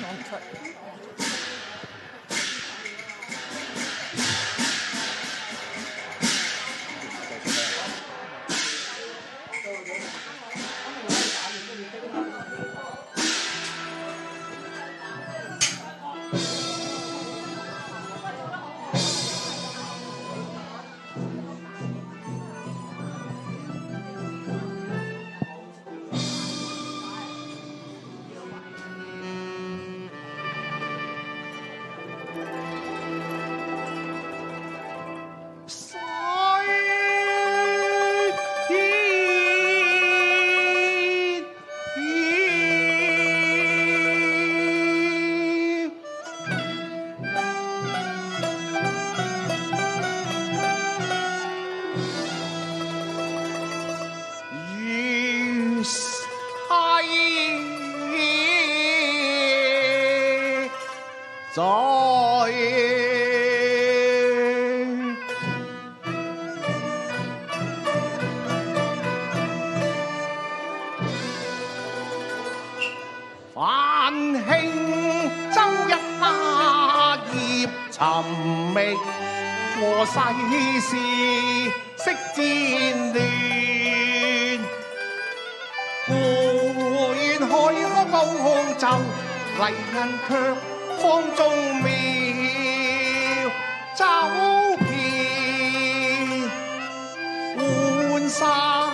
我唔出。繁興周一那葉尋覓，和世事識戰亂。故園海歌高奏，麗人卻芳蹤渺。走遍浣沙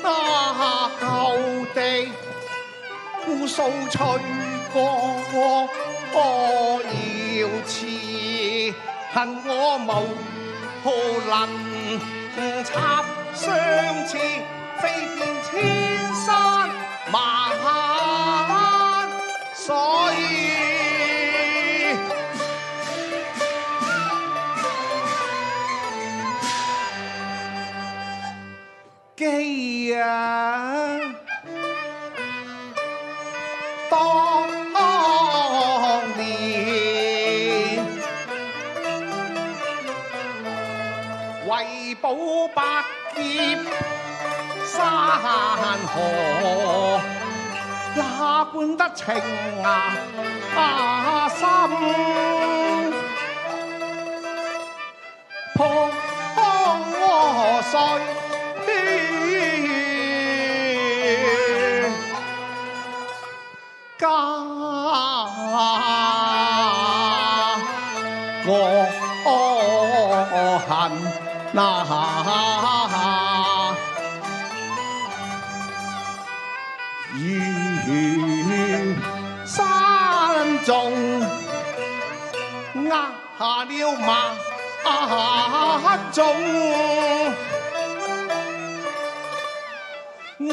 那舊地，姑蘇吹歌瑤池，恨我無能插相似，飛遍千山萬水。記啊，當年為保百劫山河，哪管得情深，破碎家我恨那如山中壓了馬種，愛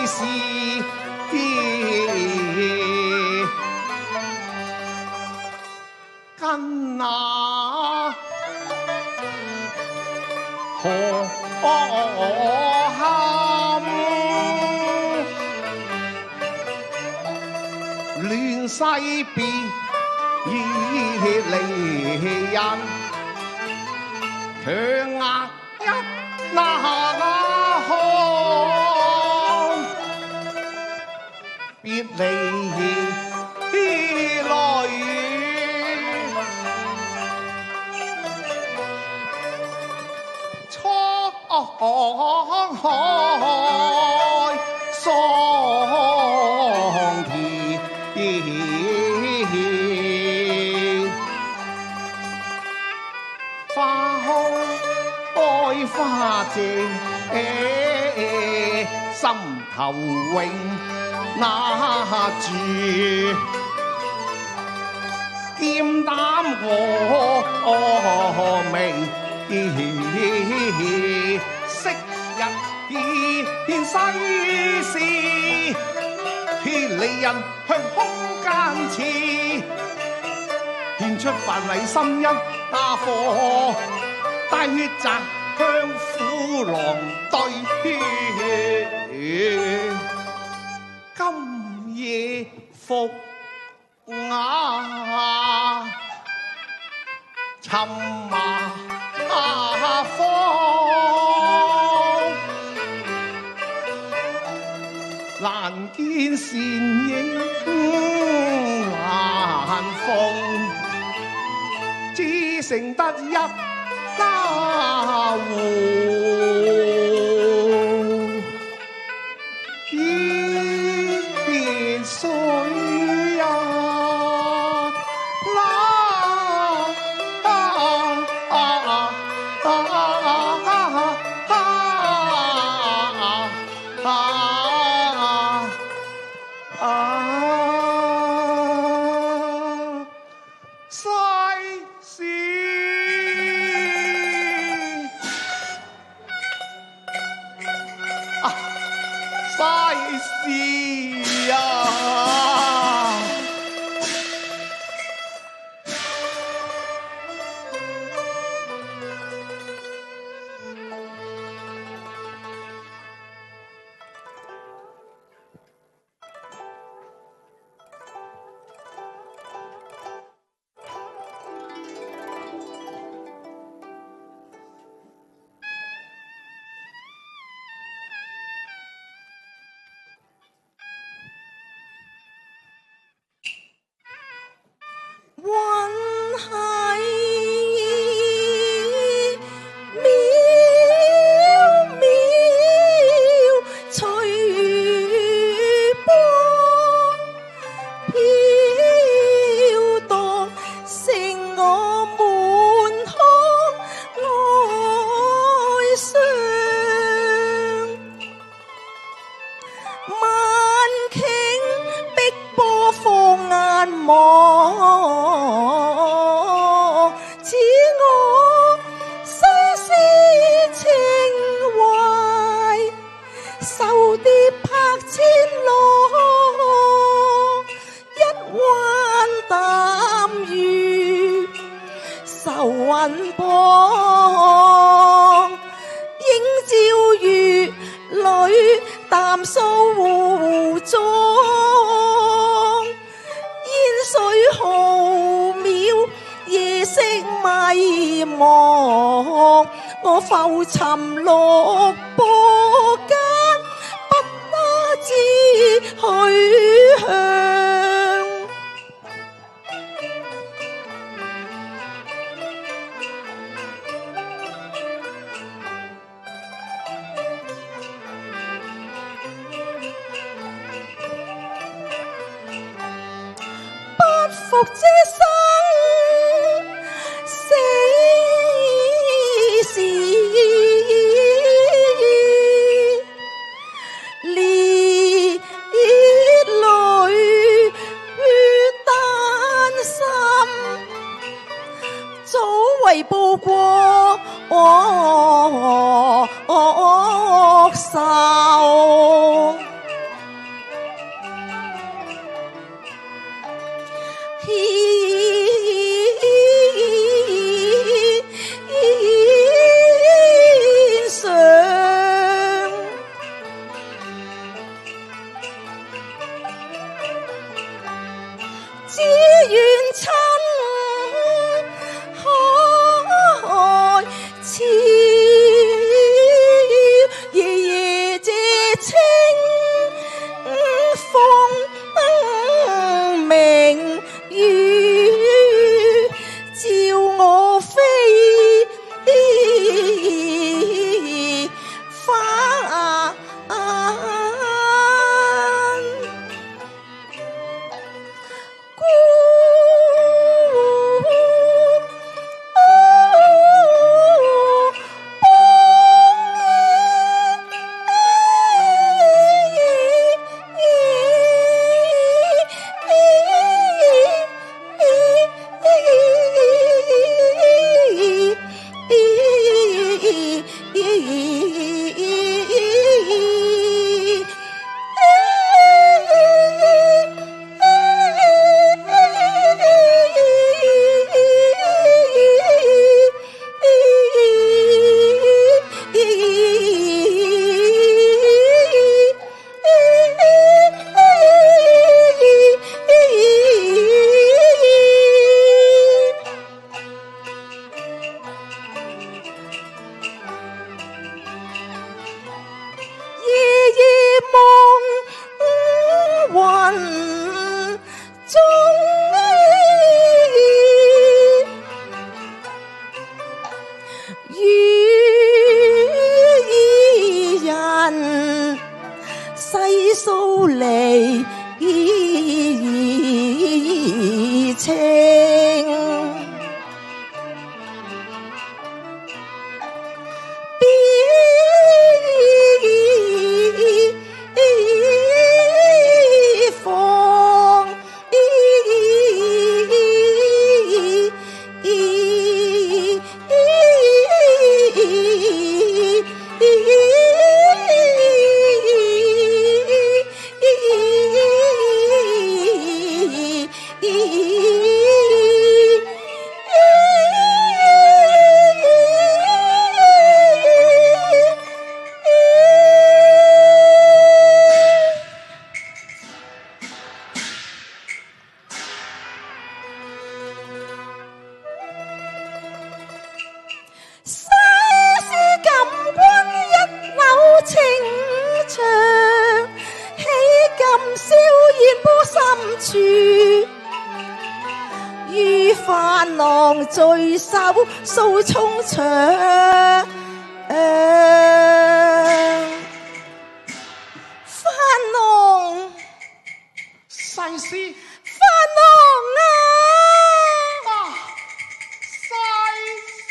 是跟那河坎亂世別離人，強壓一那看別離淚，滄海桑田，花開花謝，心頭永拿住，劍膽我明，昔日獻世事，天理人向空間刺，獻出凡禮心一那課，帶血擲向虎狼對。今夜復雅尋麻方，難見見倩影難逢，只剩得一家戶，依別水呀世事呀，雲係渺渺隨雨波，飄蕩成我滿腔哀傷。萬頃碧波放眼望，似我心思情懷，愁蝶拍千浪，一彎淡如愁雲傍，映照月裏淡素湖中，煙水浩渺，夜色迷茫，我浮沉落波間，不知去向。不服這生死事，烈淚丹心，早為報過惡仇。獻上只願親開朝，夜夜這清風明月，照我飛返。孤離情。伴郎聚首訴衷腸，伴郎西施，伴郎啊，西施。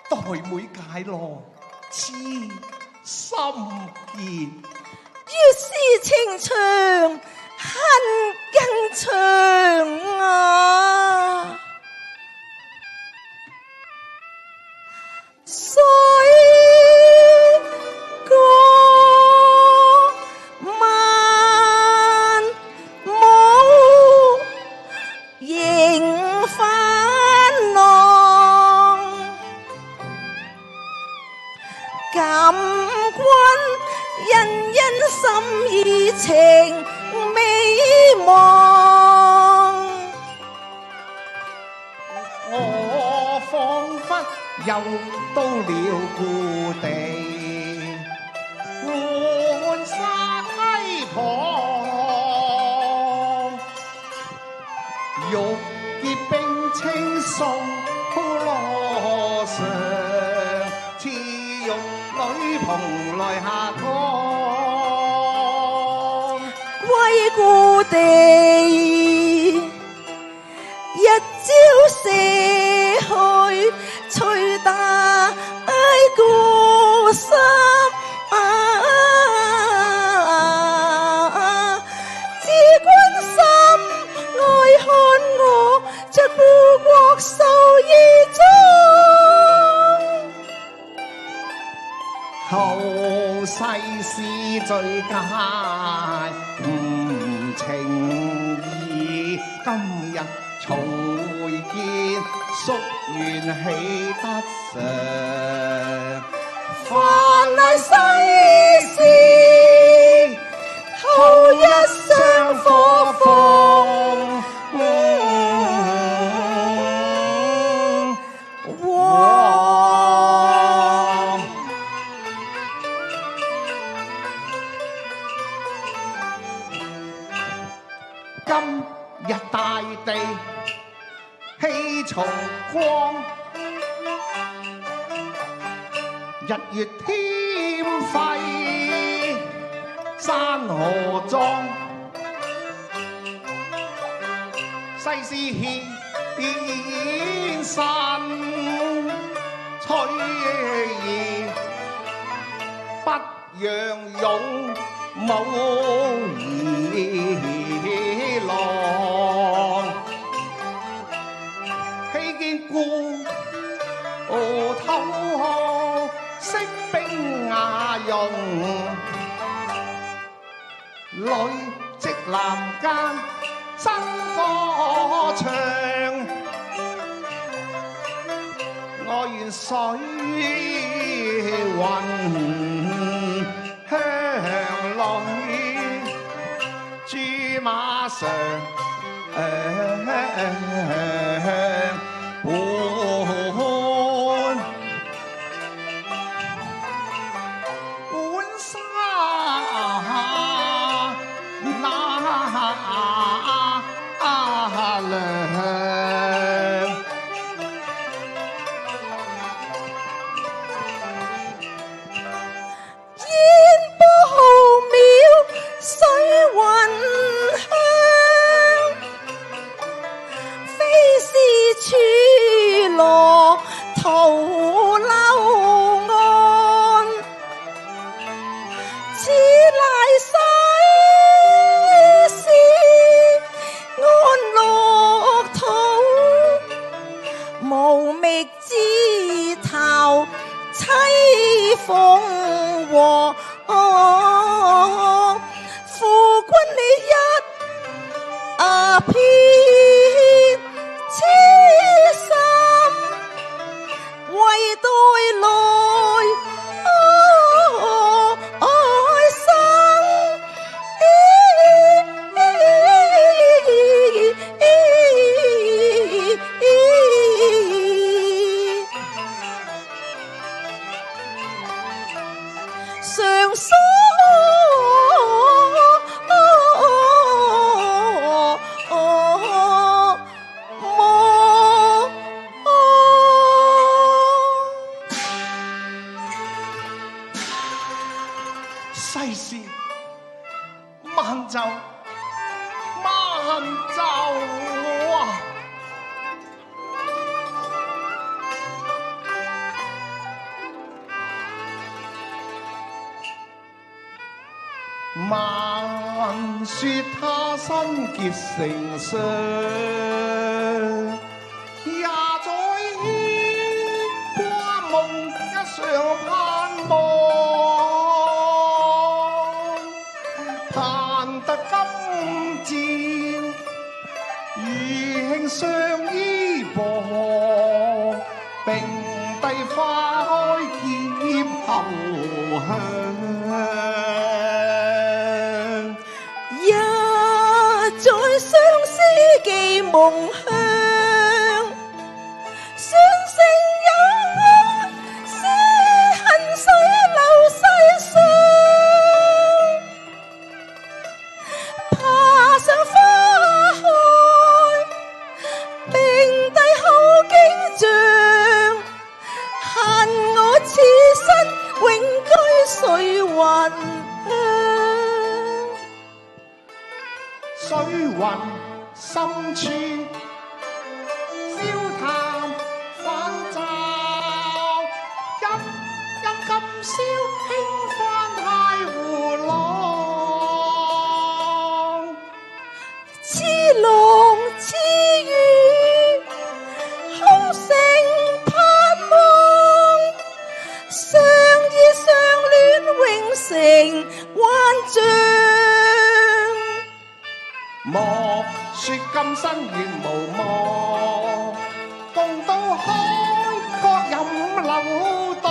代妹解囊，痴心言，月是情長恨更長啊！水過萬母迎返浪，感君人人心意情美望。我彷彿又到了故地，浣紗旁，玉潔冰清送羅上，似玉女蓬來下降。歸故地，一朝逝去，吹打過心知君心愛看我，着故國壽衣裝。後世事最佳誤情意，今日重會見，宿願喜得常。凡係世事，後一雙火鳳。今日大地氣重光，日月添輝，山河壯，世事顯神翠兒，不讓勇武兒郎，希見故偷識兵雅用，累積南間新歌唱，我願水雲香裏駐馬上伴，夫君你一片痴心，為待來生。上所世事慢走慢走啊！慢說他身結成霜，也在牽掛夢一常盼望，盼得今朝與卿相依傍，並蒂花開劫後香。在相思寄夢鄉，雙星有愛，思恨水流世上。爬上花開，並蒂好景象，恨我此身永居水雲鄉。水雲深處，笑談反照，一因今宵輕翻太湖浪，痴浪痴雨，空城盼望，相依相戀永成幻象。莫說今生願無望，共到海角飲流蕩。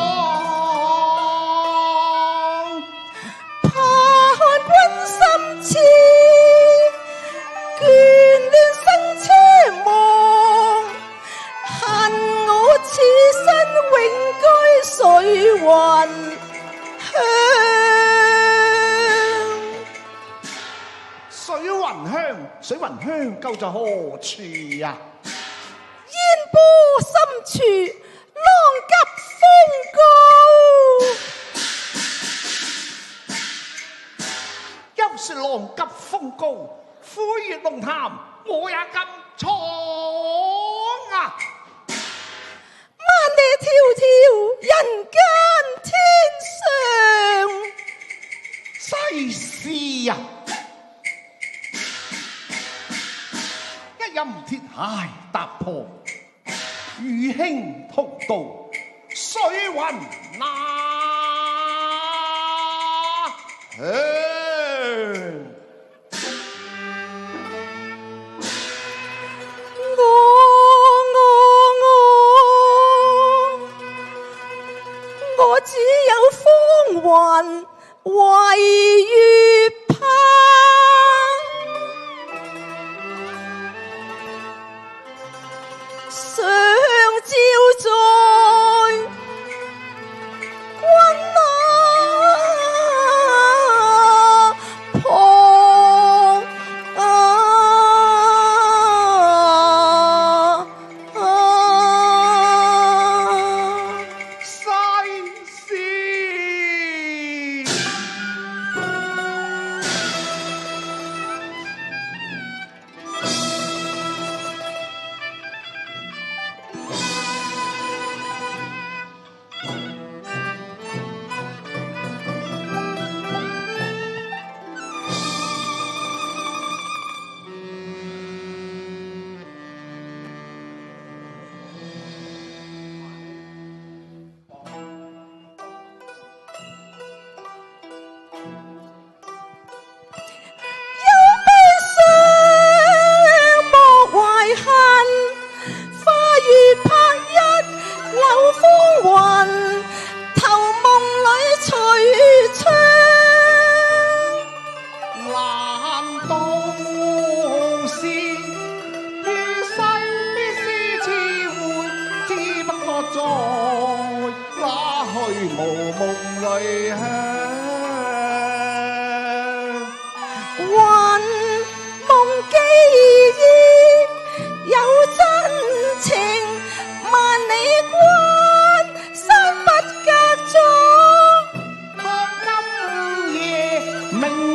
怕看君心切，眷戀生奢望，恨我此身永居水雲鄉。水雲鄉究在何處呀？煙波深處，浪急風高。休說浪急風高，灰月龍潭我也咁闖啊！萬里迢迢人間天上，世事啊！任鐵鞋踏破，與卿同渡水雲那鄉。我只有風雲為月盼。相照在君那旁世事明